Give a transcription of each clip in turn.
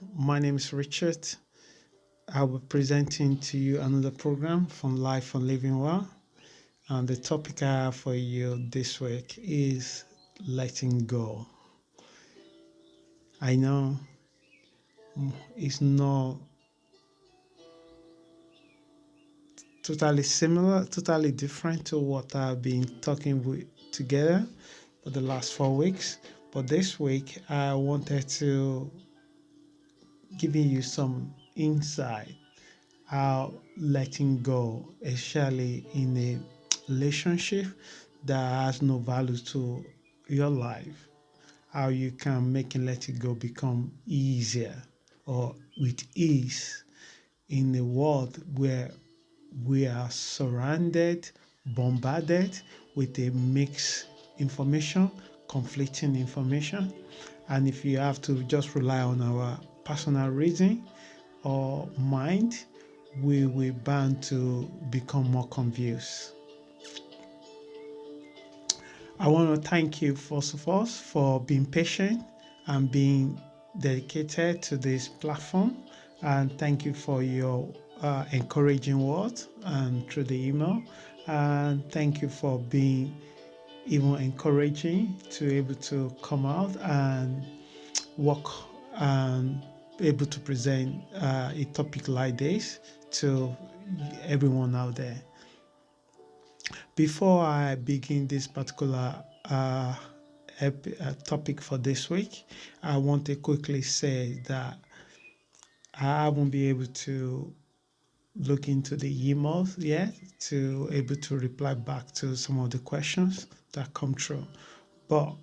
My name is Richard. I'll be presenting to you another program from Life on Living Well. And the topic I have for you this week is letting go. I know it's not totally similar, totally different to what I've been talking with together for the last 4 weeks. But this week, I wanted to give you some insight how letting go, especially in a relationship that has no value to your life, how you can make and let it go become easier or with ease in a world where we are surrounded, bombarded with a mixed information, conflicting information. And if you have to just rely on our personal reason or mind, we will bound to become more confused. I want to thank you first of all for being patient and being dedicated to this platform, and thank you for your encouraging words and through the email, and thank you for being even encouraging to able to come out and work and able to present a topic like this to everyone out there. Before I begin this particular topic for this week, I want to quickly say that I won't be able to look into the emails yet to able to reply back to some of the questions that come through. But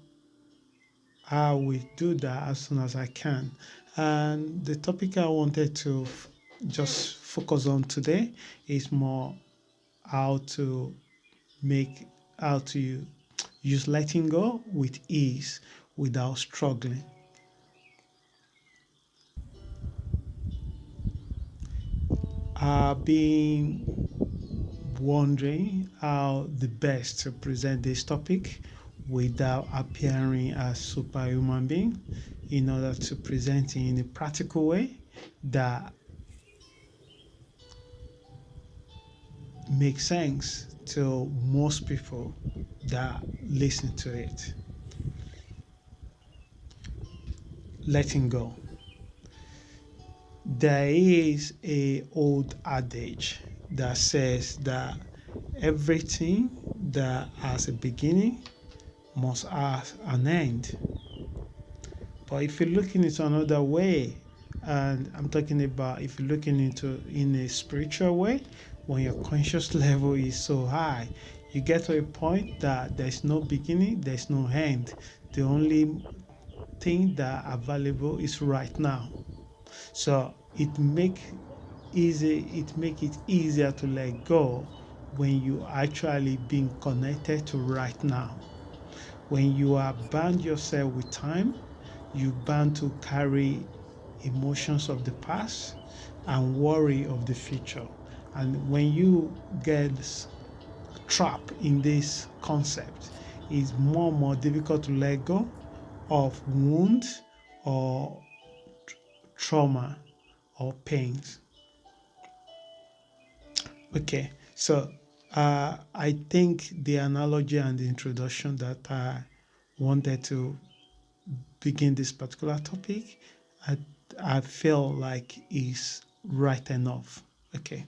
I will do that as soon as I can. And the topic I wanted to just focus on today is more how to make how to use letting go with ease without struggling. I've been wondering how the best to present this topic without appearing as superhuman being in order to present it in a practical way that makes sense to most people that listen to it. Letting go. There is a old adage that says that everything that has a beginning must have an end. But if you're looking into another way, and I'm talking about if you're looking into in a spiritual way, when your conscious level is so high, you get to a point that there's no beginning, there's no end. The only thing that are available is right now. So it make it easier to let go when you actually being connected to right now. When you are bound yourself with time, you bound to carry emotions of the past and worry of the future. And when you get trapped in this concept, it's more and more difficult to let go of wounds or trauma or pains. Okay, so I think the analogy and the introduction that I wanted to begin this particular topic, I, I feel like is right enough. Okay,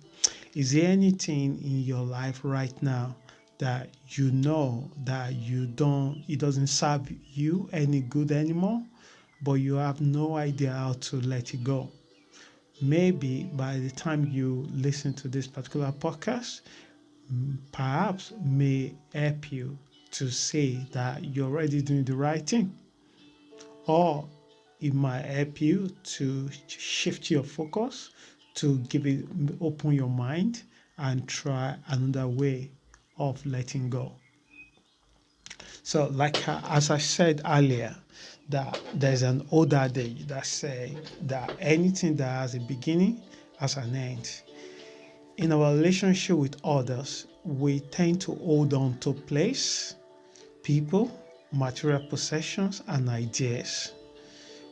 is there anything in your life right now that you know that it doesn't serve you any good anymore, but you have no idea how to let it go? Maybe by the time you listen to this particular podcast, perhaps may help you to say that you're already doing the right thing, or it might help you to shift your focus, to give it open your mind and try another way of letting go. So, like as I said earlier, that there's an old adage that say that anything that has a beginning has an end. In our relationship with others, we tend to hold on to place, people, material possessions, and ideas.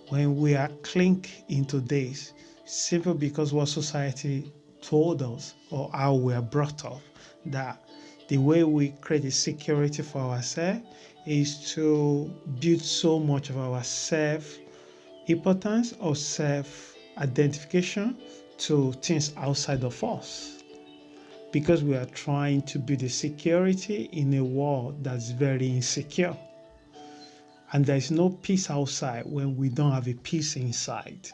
when we are clink into this, simply because what society told us or how we are brought up, that the way we create a security for ourselves is to build so much of our self importance or self identification to things outside of us, because we are trying to build a security in a world that's very insecure. And there's no peace outside when we don't have a peace inside.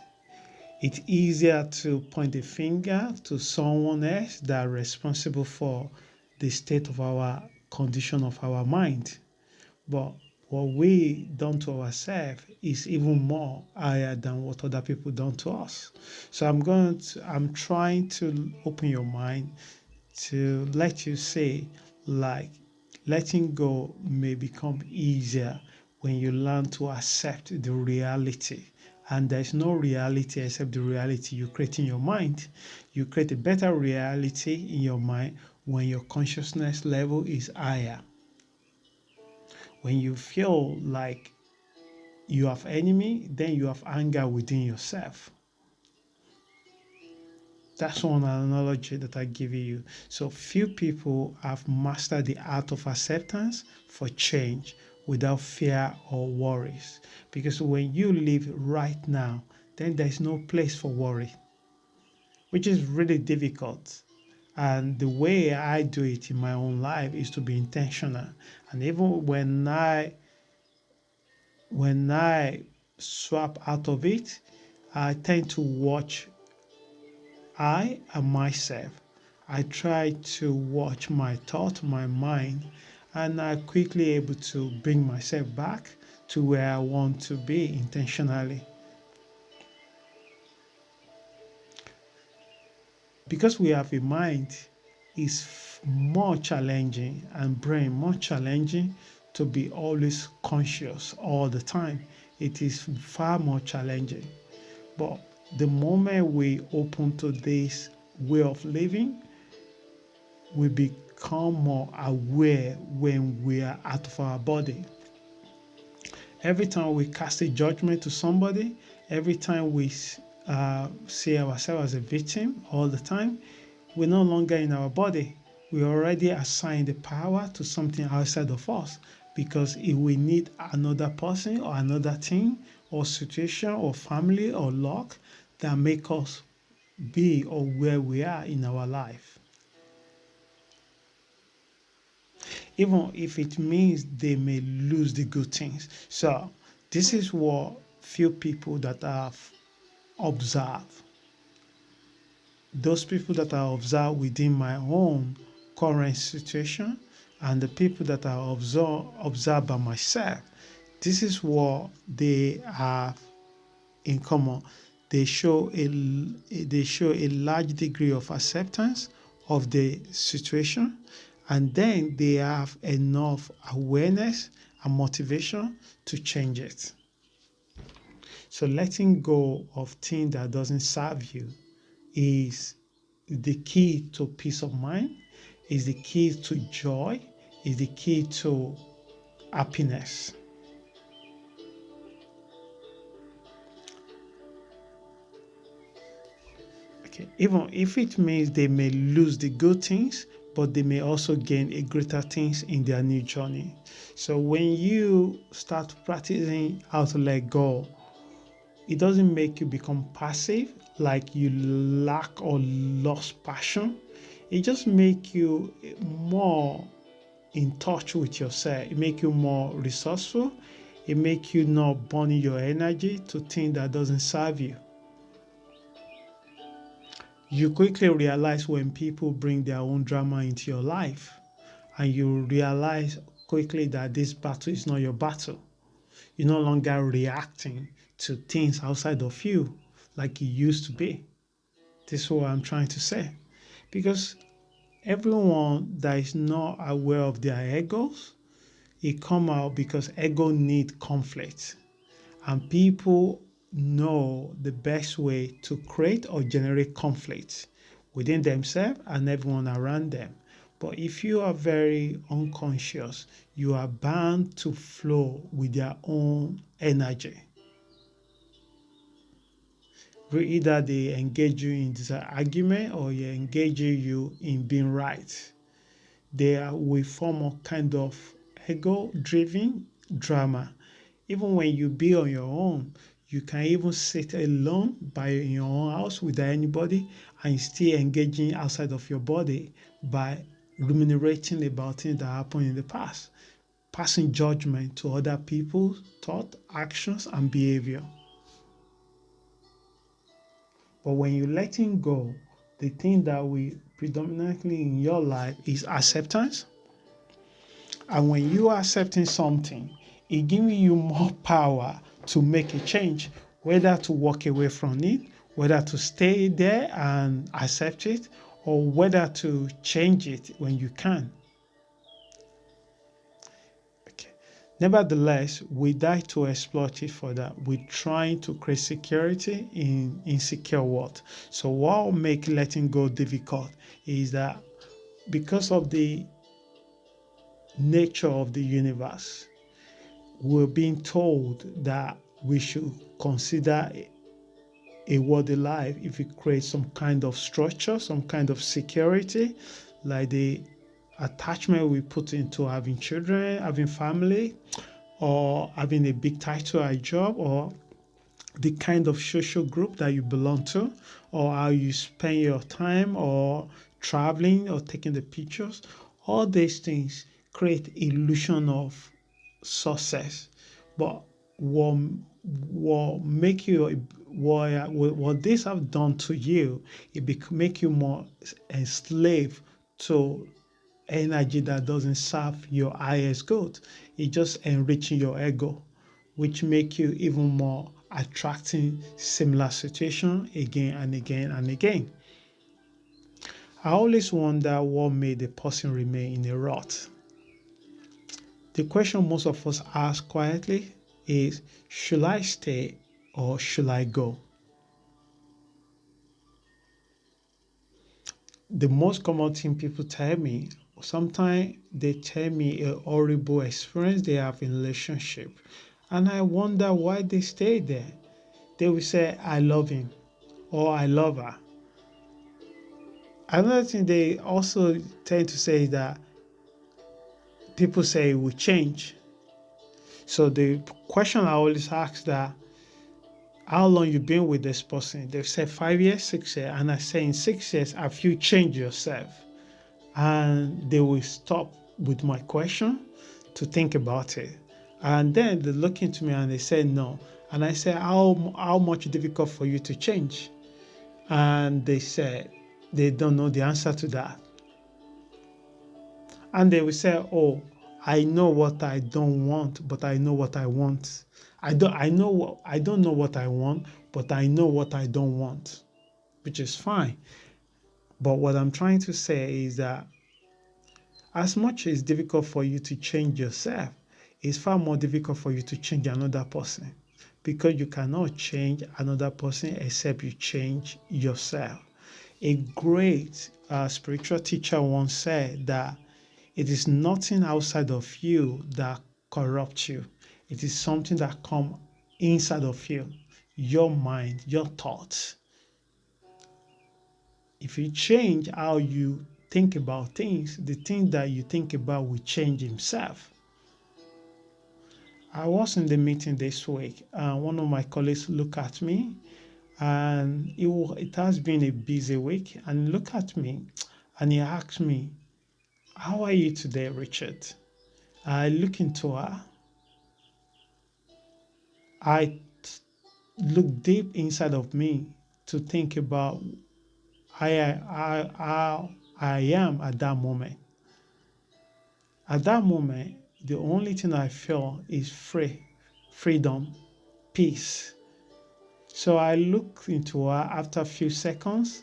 It's easier to point a finger to someone else that are responsible for the state of our condition of our mind. But what we done to ourselves is even more higher than what other people done to us. So I'm trying to open your mind to let you say, like, letting go may become easier when you learn to accept the reality. And there's no reality except the reality you create in your mind. You create a better reality in your mind when your consciousness level is higher. When you feel like you have enemy, then you have anger within yourself. That's one analogy that I give you. So few people have mastered the art of acceptance for change without fear or worries. Because when you live right now, then there's no place for worry, which is really difficult. And the way I do it in my own life is to be intentional. And even when I swap out of it, I tend to watch I am myself. I try to watch my thought, my mind, and I'm quickly able to bring myself back to where I want to be intentionally. Because we have a mind, it's more challenging and brain more challenging to be always conscious all the time. It is far more challenging. But the moment we open to this way of living, we become more aware when we are out of our body. Every time we cast a judgment to somebody, every time we see ourselves as a victim all the time, we're no longer in our body. We already assign the power to something outside of us, because if we need another person or another thing or situation or family or luck that make us be or where we are in our life, even if it means they may lose the good things. So this is what few people that have observed. Those people that I observe within my own current situation and the people that I observe by myself, this is what they have in common. They show a large degree of acceptance of the situation, and then they have enough awareness and motivation to change it. So letting go of things that doesn't serve you is the key to peace of mind, is the key to joy, is the key to happiness. Okay. Even if it means they may lose the good things, but they may also gain a greater things in their new journey. So when you start practicing how to let go, it doesn't make you become passive, like you lack or lost passion. It just makes you more in touch with yourself. It makes you more resourceful. It makes you not burning your energy to things that doesn't serve you. You quickly realize when people bring their own drama into your life, and you realize quickly that this battle is not your battle. You're no longer reacting to things outside of you like you used to be. This is what I'm trying to say. Because everyone that is not aware of their egos, it come out because ego need conflict. And people know the best way to create or generate conflict within themselves and everyone around them. But if you are very unconscious, you are bound to flow with their own energy. Either they engage you in this argument or they engage you in being right. They will form a kind of ego-driven drama. Even when you be on your own, you can even sit alone by in your own house without anybody and still engaging outside of your body by ruminating about things that happened in the past, passing judgment to other people's thought, actions, and behavior. But when you're letting go, the thing that will predominantly in your life is acceptance. And when you are accepting something, it gives you more power to make a change, whether to walk away from it, whether to stay there and accept it, or whether to change it when you can. Okay. Nevertheless, we die to exploit it further. We're trying to create security in insecure world. So what will make letting go difficult is that because of the nature of the universe, we're being told that we should consider a worthy life if we create some kind of structure, some kind of security, like the attachment we put into having children, having family, or having a big title at a job, or the kind of social group that you belong to, or how you spend your time, or traveling, or taking the pictures. All these things create illusion of success. But what make you what this have done to you, make you more enslaved to energy that doesn't serve your highest good. It just enriching your ego, which make you even more attracting similar situation again and again and again. I always wonder what made a person remain in a rut. The question most of us ask quietly is, should I stay or should I go? The most common thing people tell me, sometimes they tell me a horrible experience they have in relationship. And I wonder why they stay there. They will say, I love him or I love her. Another thing they also tend to say is that people say it will change. So the question I always ask that, how long you been with this person? They've said 5 years, 6 years, and I say in 6 years, have you changed yourself? And they will stop with my question to think about it. And then they look into me and they say no. And I say, how much difficult for you to change? And they say they don't know the answer to that. And they will say, oh, I know what I don't want, but I know what I want. I don't know what I want, but I know what I don't want, which is fine. But what I'm trying to say is that as much as it's difficult for you to change yourself, it's far more difficult for you to change another person, because you cannot change another person except you change yourself. A great spiritual teacher once said that it is nothing outside of you that corrupts you. It is something that comes inside of you, your mind, your thoughts. If you change how you think about things, the thing that you think about will change himself. I was in the meeting this week and one of my colleagues looked at me, and it has been a busy week, and he looked at me and he asked me, how are you today, Richard? I look into her. I look deep inside of me to think about how I am at that moment. At that moment, the only thing I feel is freedom, peace. So I looked into her after a few seconds.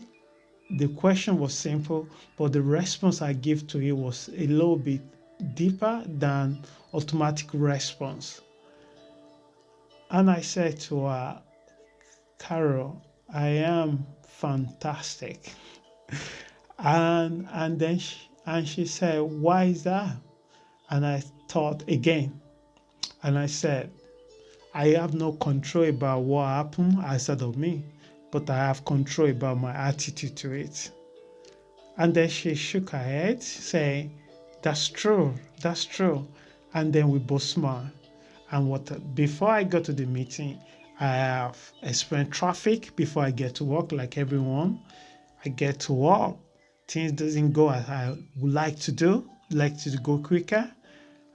The question was simple, but the response I gave to it was a little bit deeper than automatic response. And I said to her, Carol, I am fantastic. And she said, why is that? And I thought again, and I said, I have no control about what happened outside of me, but I have control about my attitude to it. And then she shook her head, saying, "That's true, that's true." And then we both smiled. And before I got to the meeting, I have experienced traffic before I get to work, like everyone. I get to work, things doesn't go as I would like to go quicker.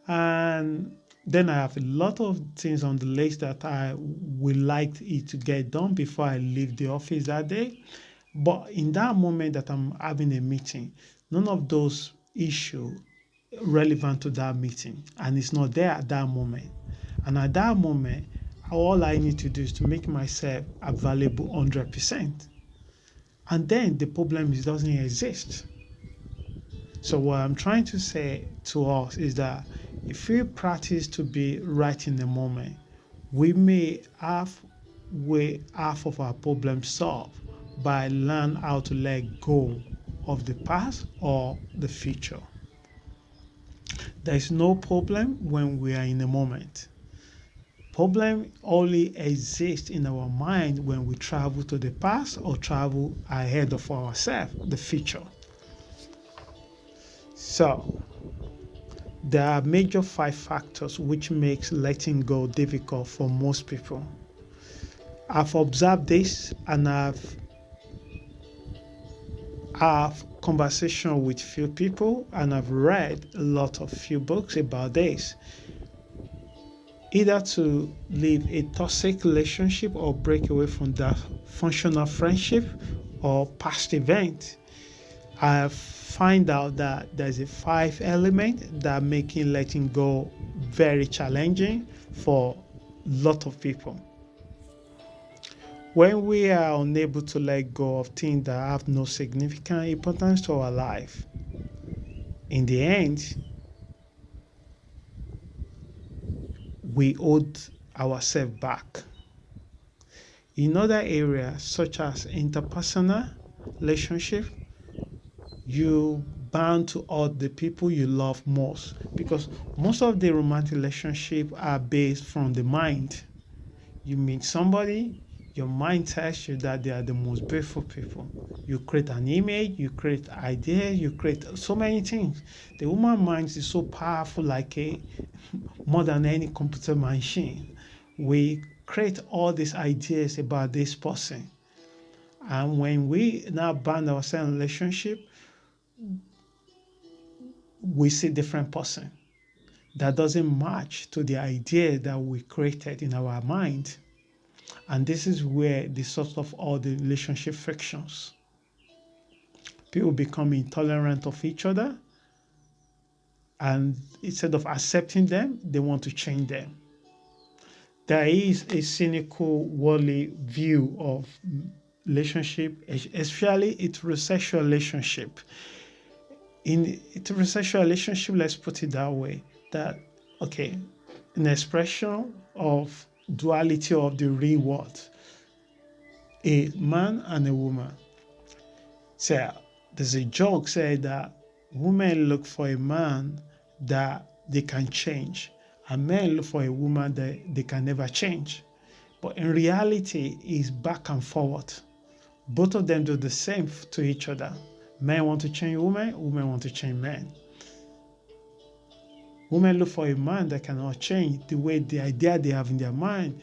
And then I have a lot of things on the list that I would like it to get done before I leave the office that day. But in that moment that I'm having a meeting, none of those issues relevant to that meeting, and it's not there at that moment. And at that moment, all I need to do is to make myself available 100%. And then the problem doesn't exist. So what I'm trying to say to us is that if we practice to be right in the moment, we may half of our problem solved by learn how to let go of the past or the future. There is no problem when we are in the moment. Problem only exists in our mind when we travel to the past or travel ahead of ourselves, the future. So there are major 5 factors which makes letting go difficult for most people. I've observed this and I've conversation with few people and I've read a lot of few books about this. Either to leave a toxic relationship or break away from that functional friendship or past event. I find out that there's a 5 element that making letting go very challenging for a lot of people. When we are unable to let go of things that have no significant importance to our life, in the end, we hold ourselves back. In other areas, such as interpersonal relationship, you bound to hurt the people you love most because most of the romantic relationships are based from the mind. You meet somebody, your mind tells you that they are the most beautiful people. You create an image, you create ideas, you create so many things. The human mind is so powerful, like a more than any computer machine. We create all these ideas about this person. And when we now bind ourselves in a relationship, we see different person that doesn't match to the idea that we created in our mind. And this is where the source of all the relationship frictions. People become intolerant of each other, and instead of accepting them, they want to change them. There is a cynical, worldly view of relationship, especially heterosexual relationship. In heterosexual relationship, let's put it that way, that, okay, an expression of duality of the real world, a man and a woman. So there's a joke said that women look for a man that they can change, and men look for a woman that they can never change. But in reality, it's back and forward. Both of them do the same to each other. Men want to change women, women want to change men. Women look for a man that cannot change the way the idea they have in their mind.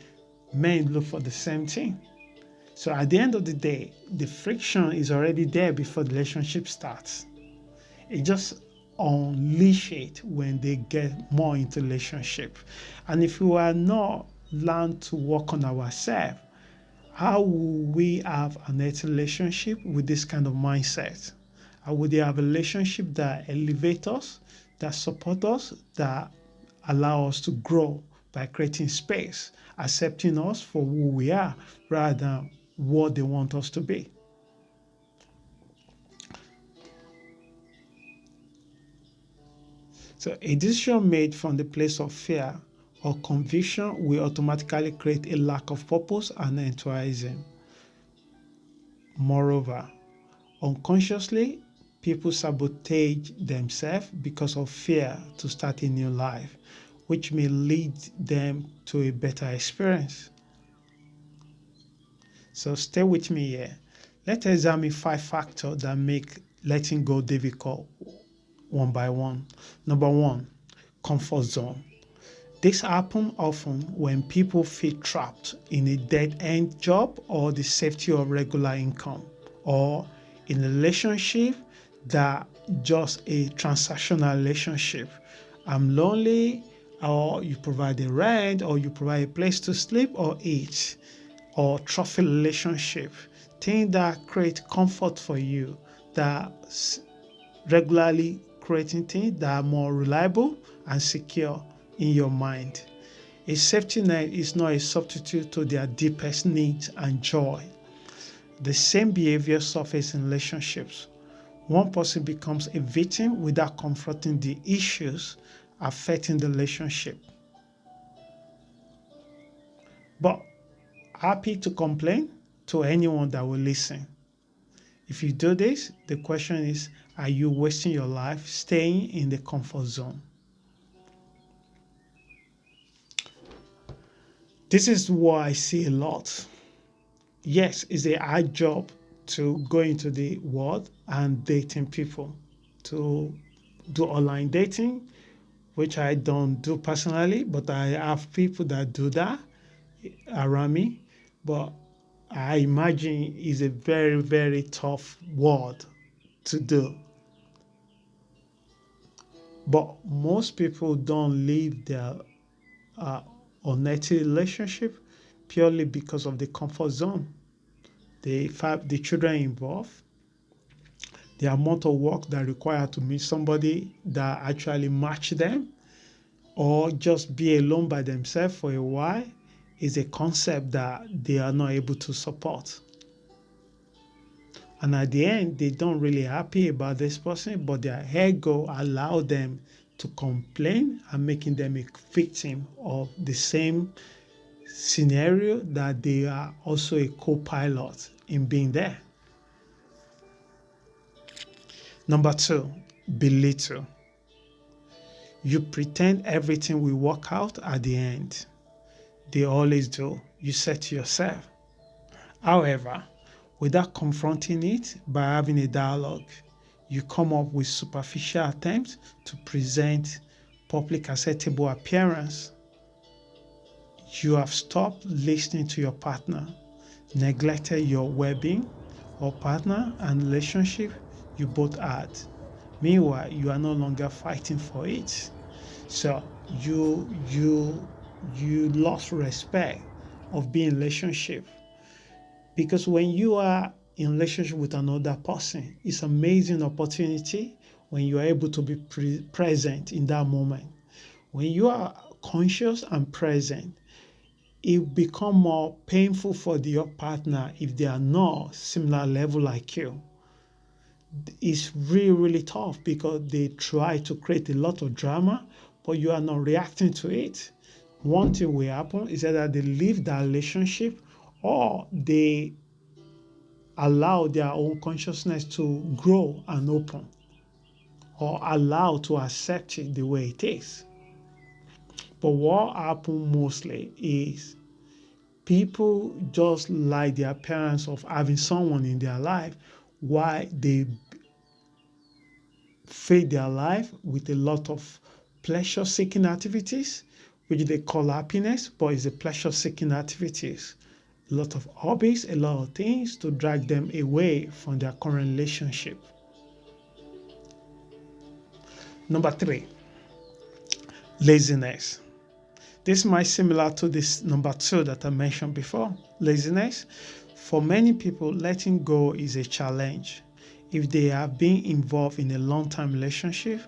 Men look for the same thing. So at the end of the day, the friction is already there before the relationship starts. It just unleash it when they get more into relationship. And if we are not learn to work on ourselves, how will we have an healthy relationship with this kind of mindset? How would they have a relationship that elevates us, that support us, that allow us to grow by creating space, accepting us for who we are rather than what they want us to be? So a decision made from the place of fear or conviction will automatically create a lack of purpose and enthusiasm. Moreover, unconsciously, people sabotage themselves because of fear to start a new life, which may lead them to a better experience. So stay with me here. Let's examine 5 factors that make letting go difficult one by one. Number one, comfort zone. This happens often when people feel trapped in a dead-end job or the safety of regular income, or in a relationship that just a transactional relationship. I'm lonely, or you provide a rent, or you provide a place to sleep or eat, or trophy relationship. Things that create comfort for you, that regularly creating things that are more reliable and secure in your mind. A safety net is not a substitute to their deepest needs and joy. The same behavior surfaces in relationships. One person becomes a victim without confronting the issues affecting the relationship. But happy to complain to anyone that will listen. If you do this, the question is, are you wasting your life staying in the comfort zone? This is what I see a lot. Yes, it's a hard job to go into the world and dating people, to do online dating, which I don't do personally, but I have people that do that around me. But I imagine it's a very, very tough world to do. But most people don't leave their uh, unhealthy relationship purely because of the comfort zone. The children involved, the amount of work that required to meet somebody that actually match them, or just be alone by themselves for a while, is a concept that they are not able to support. And at the end, they don't really happy about this person, but their ego allow them to complain and making them a victim of the same scenario that they are also a co-pilot in being there. Number two, belittle. You pretend everything will work out at the end. They always do. You say to yourself. However, without confronting it by having a dialogue, you come up with superficial attempts to present public acceptable appearance. You have stopped listening to your partner, neglected your well-being or partner and relationship you both had. Meanwhile, you are no longer fighting for it. So you lost respect of being in relationship, because when you are in relationship with another person, it's amazing opportunity when you are able to be present in that moment. When you are conscious and present, it become more painful for your partner if they are not similar level like you. It's really, really tough because they try to create a lot of drama, but you are not reacting to it. One thing will happen is either they leave that relationship, or they allow their own consciousness to grow and open, or allow to accept it the way it is. But what happens mostly is people just like the appearance of having someone in their life, while they feed their life with a lot of pleasure seeking activities, which they call happiness, but it's a pleasure seeking activities. A lot of hobbies, a lot of things to drag them away from their current relationship. Number three, laziness. This might similar to this number two that I mentioned before, laziness. For many people, letting go is a challenge. If they have been involved in a long-term relationship,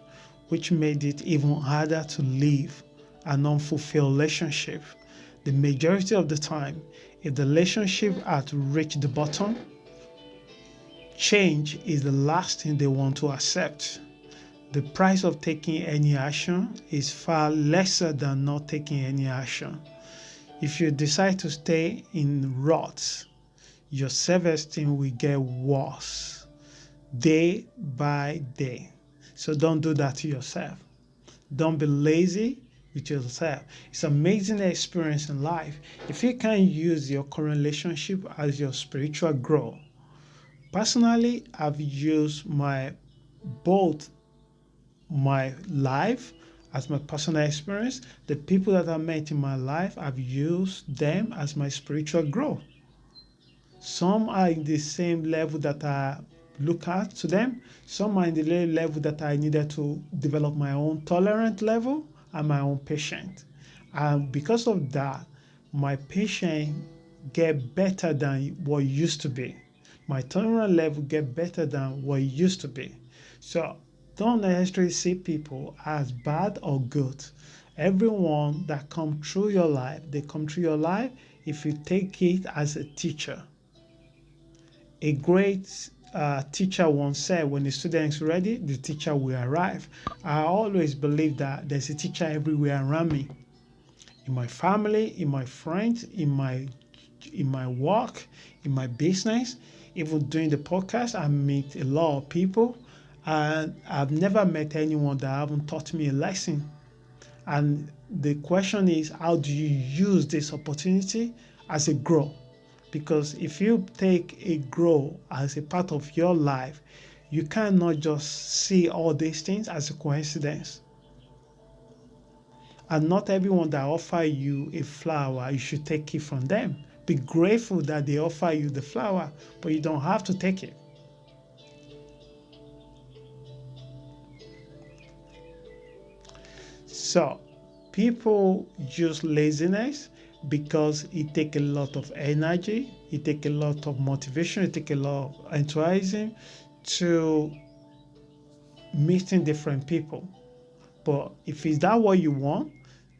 which made it even harder to leave an unfulfilled relationship, the majority of the time, if the relationship had reached the bottom, change is the last thing they want to accept. The price of taking any action is far lesser than not taking any action. If you decide to stay in ruts, your self-esteem will get worse day by day. So don't do that to yourself. Don't be lazy. with yourself. It's an amazing experience in life. If you can use your current relationship as your spiritual growth. Personally, I've used both my life as my personal experience. The people that I met in my life, I've used them as my spiritual growth. Some are in the same level that I look at to them. Some are in the level that I needed to develop my own tolerant level and my own patience. And because of that, my patience get better than what it used to be. My tolerant level get better than what it used to be. So don't necessarily see people as bad or good. Everyone that come through your life, they come through your life if you take it as a teacher. A great teacher once said, when the student's ready, the teacher will arrive. I always believe that there's a teacher everywhere around me. In my family, in my friends, in my work, in my business, even doing the podcast, I meet a lot of people, and I've never met anyone that haven't taught me a lesson. And the question is, how do you use this opportunity as a growth? Because if you take a grow as a part of your life, you cannot just see all these things as a coincidence. And not everyone that offer you a flower, you should take it from them. Be grateful that they offer you the flower, but you don't have to take it. So people use laziness because it takes a lot of energy, it takes a lot of motivation, it takes a lot of enthusiasm to meeting different people. But if is that what you want,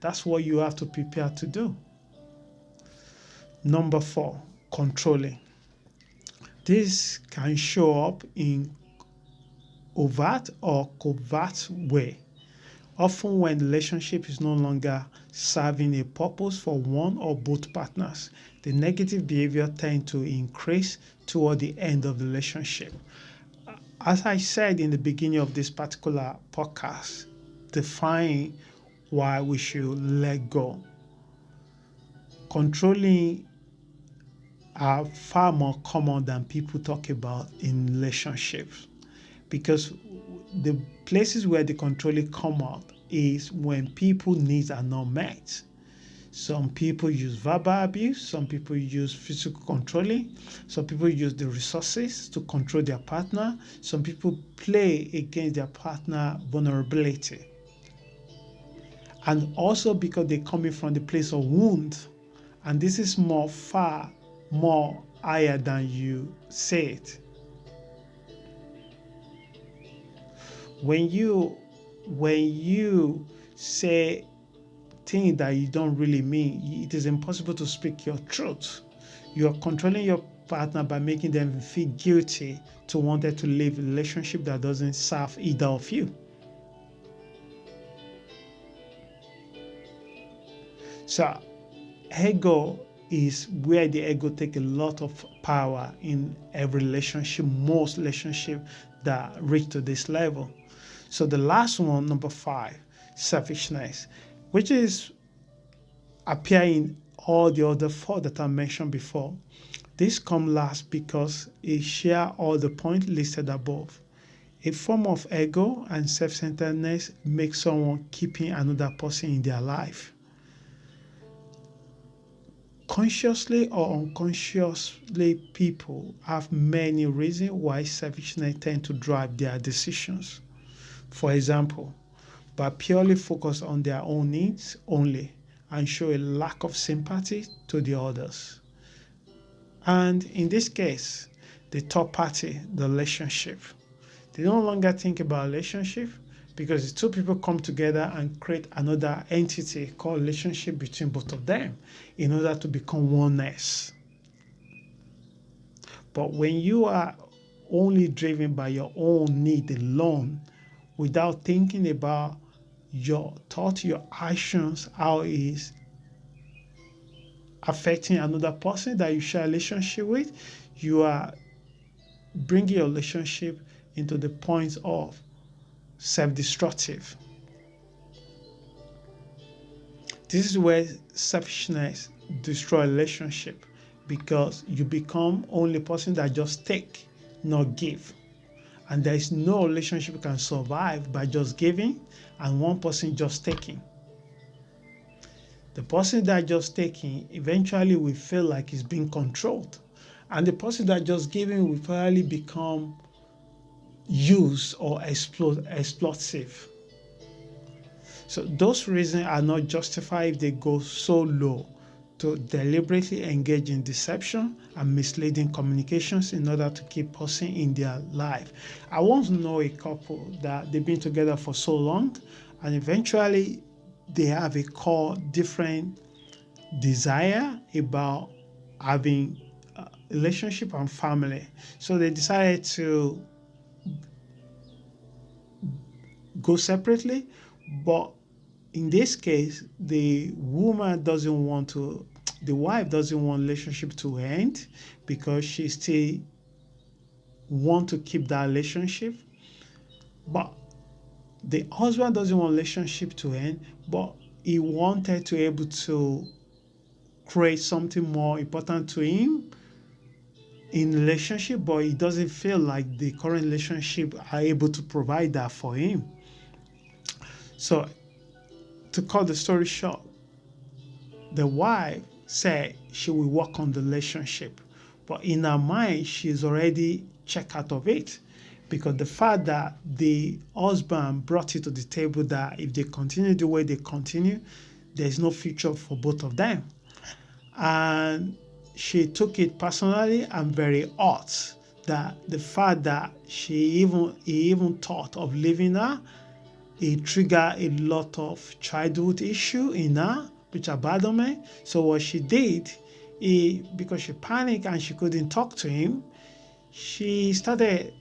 that's what you have to prepare to do. Number 4, controlling. This can show up in overt or covert way. Often when the relationship is no longer serving a purpose for one or both partners, the negative behavior tends to increase toward the end of the relationship. As I said in the beginning of this particular podcast, define why we should let go. Controlling are far more common than people talk about in relationships, because the places where the controlling come out is when people needs are not met. Some people use verbal abuse, some people use physical controlling, some people use the resources to control their partner, some people play against their partner vulnerability. And also because they're coming from the place of wound, and this is far more higher than you say it. When you say things that you don't really mean, it is impossible to speak your truth. You are controlling your partner by making them feel guilty to wanting to live a relationship that doesn't serve either of you. So ego is where the ego take a lot of power in every relationship, most relationship that reach to this level. So the last one, number 5, selfishness, which is appear in all the other 4 that I mentioned before. This come last because it share all the points listed above. A form of ego and self-centeredness makes someone keeping another person in their life. Consciously or unconsciously, people have many reasons why selfishness tends to drive their decisions. For example, by purely focus on their own needs only and show a lack of sympathy to the others. And in this case, the third party, the relationship, they no longer think about relationship because the two people come together and create another entity called relationship between both of them in order to become oneness. But when you are only driven by your own need alone, without thinking about your thought, your actions, how it is affecting another person that you share a relationship with, you are bringing your relationship into the point of self-destructive. This is where selfishness destroys relationship because you become only person that just take, not give. And there is no relationship can survive by just giving and one person just taking. The person that just taking eventually will feel like he's being controlled. And the person that just giving will probably become used or exploitative. So those reasons are not justified if they go so low to deliberately engage in deception and misleading communications in order to keep person in their life. I once know a couple that they've been together for so long and eventually they have a core different desire about having a relationship and family. So they decided to go separately, but in this case, the woman doesn't want to, the wife doesn't want relationship to end because she still want to keep that relationship. But the husband doesn't want relationship to end, but he wanted to able to create something more important to him in relationship, but he doesn't feel like the current relationship are able to provide that for him. So to cut the story short, the wife said she will work on the relationship, but in her mind, she's already checked out of it because the fact that the husband brought it to the table that if they continue the way they continue, there's no future for both of them. And she took it personally and very hurt that the fact that he even thought of leaving her, it triggered a lot of childhood issue in her, which abandonment. So what she did, because she panicked and she couldn't talk to him, she started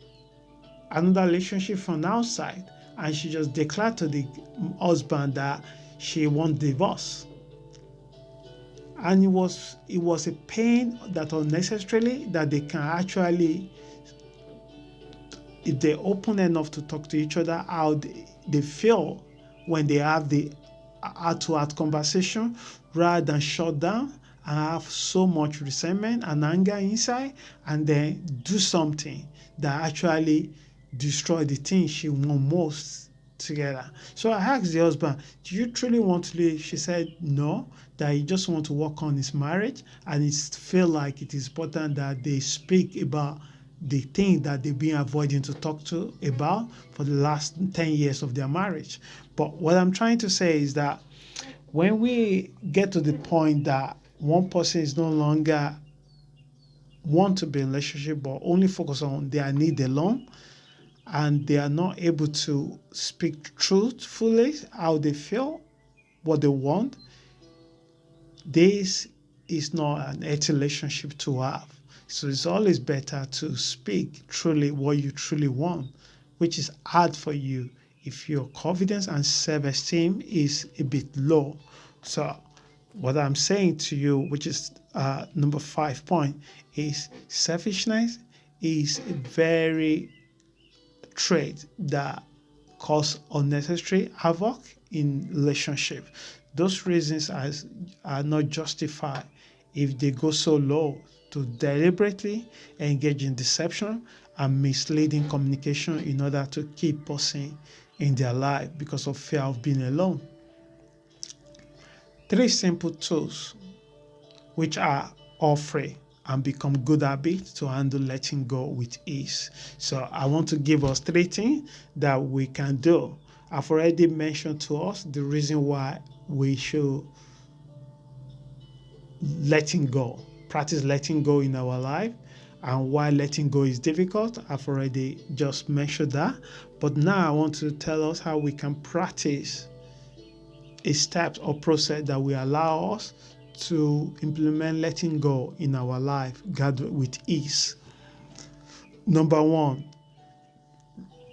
another relationship from outside, and she just declared to the husband that she wants divorce. And it was a pain that unnecessarily that they can actually, if they're open enough to talk to each other, how they feel when they have the heart-to-heart conversation rather than shut down and have so much resentment and anger inside and then do something that actually destroy the thing she want most together. So I asked the husband, do you truly want to leave? She said no, that he just want to work on his marriage and it feel like it is important that they speak about the thing that they've been avoiding to talk to about for the last 10 years of their marriage. But what I'm trying to say is that when we get to the point that one person is no longer want to be in a relationship but only focus on their need alone and they are not able to speak truthfully how they feel, what they want, this is not an healthy relationship to have. So it's always better to speak truly what you truly want, which is hard for you if your confidence and self-esteem is a bit low. So what I'm saying to you, which is number 5 point, is selfishness is a very trait that cause unnecessary havoc in relationship. Those reasons are not justified if they go so low to deliberately engage in deception and misleading communication in order to keep person in their life because of fear of being alone. Three simple tools which are all free and become good habits to handle letting go with ease. So I want to give us three things that we can do. I've already mentioned to us the reason why we should letting go, practice letting go in our life, and why letting go is difficult. I've already just mentioned that. But now I want to tell us how we can practice a step or process that will allow us to implement letting go in our life with ease. Number one,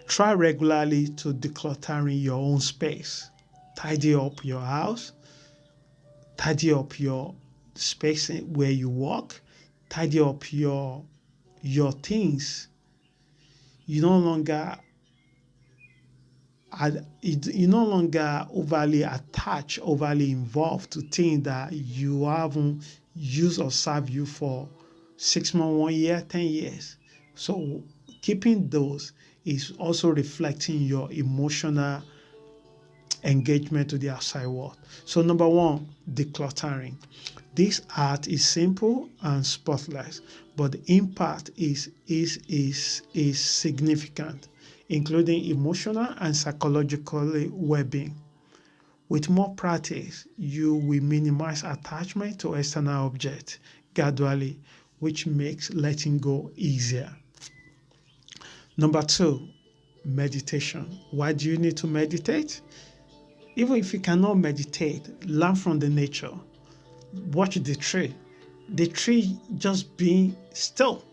try regularly to decluttering your own space. Tidy up your house, tidy up your space where you work, tidy up your things. You no longer you no longer overly attached, overly involved to things that you haven't used or served you for 6 months, 1 year, 10 years. So keeping those is also reflecting your emotional engagement to the outside world. So number one, decluttering. This art is simple and spotless, but the impact is significant, including emotional and psychological well-being. With more practice, you will minimize attachment to external objects gradually, which makes letting go easier. Number two, meditation. Why do you need to meditate? Even if you cannot meditate, learn from the nature. Watch the tree. The tree just being still.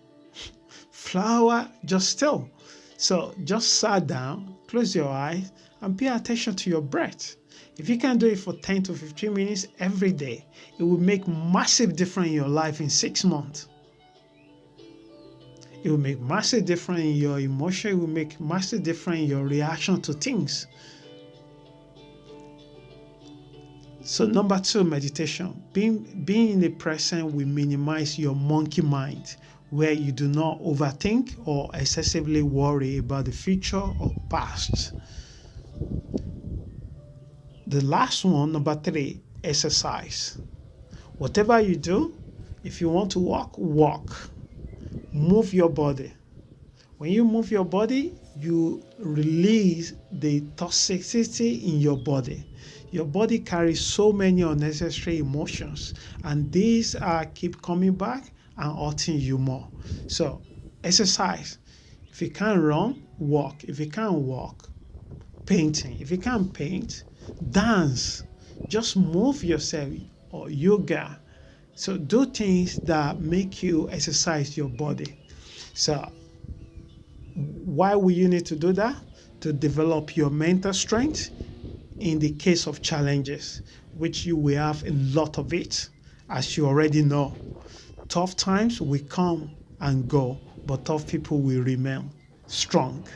Flower just still. So just sit down, close your eyes, and pay attention to your breath. If you can do it for 10 to 15 minutes every day, it will make massive difference in your life in 6 months. It will make massive difference in your emotion. It will make massive difference in your reaction to things. So number two, meditation. Being in the present will minimize your monkey mind, where you do not overthink or excessively worry about the future or past. The last one, number three, exercise. Whatever you do, if you want to walk. Move your body. When you move your body, you release the toxicity in your body. Your body carries so many unnecessary emotions, and these keep coming back and hurting you more. So, exercise. If you can't run, walk. If you can't walk, painting. If you can't paint, dance. Just move yourself, or yoga. So, do things that make you exercise your body. So, why will you need to do that? To develop your mental strength in the case of challenges, which you will have a lot of it, as you already know. Tough times will come and go, but tough people will remain strong.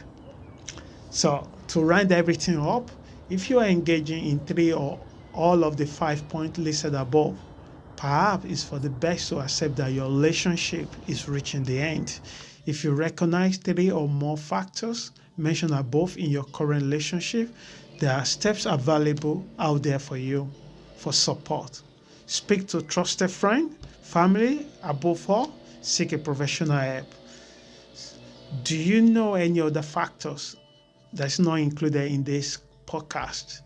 So, to round everything up, if you are engaging in 3 or all of the 5 points listed above, perhaps it's for the best to accept that your relationship is reaching the end. If you recognize 3 or more factors mentioned above in your current relationship, there are steps available out there for you for support. Speak to trusted friend, family, above all, seek a professional help. Do you know any other factors that's not included in this podcast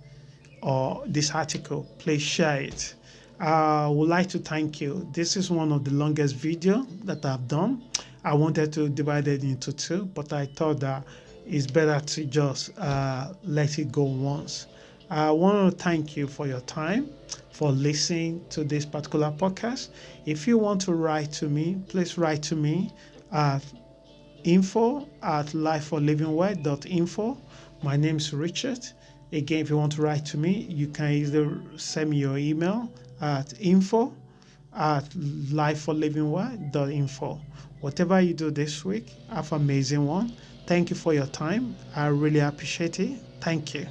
or this article? Please share it. I would like to thank you. This is one of the longest video that I've done. I wanted to divide it into 2, but I thought that it's better to just let it go once. I want to thank you for your time, for listening to this particular podcast. If you want to write to me, please write to me at info@lifeforlivingwell.info. My name is Richard. Again, if you want to write to me, you can either send me your email at info@lifeforlivingwell.info. Whatever you do this week, have an amazing one. Thank you for your time. I really appreciate it. Thank you.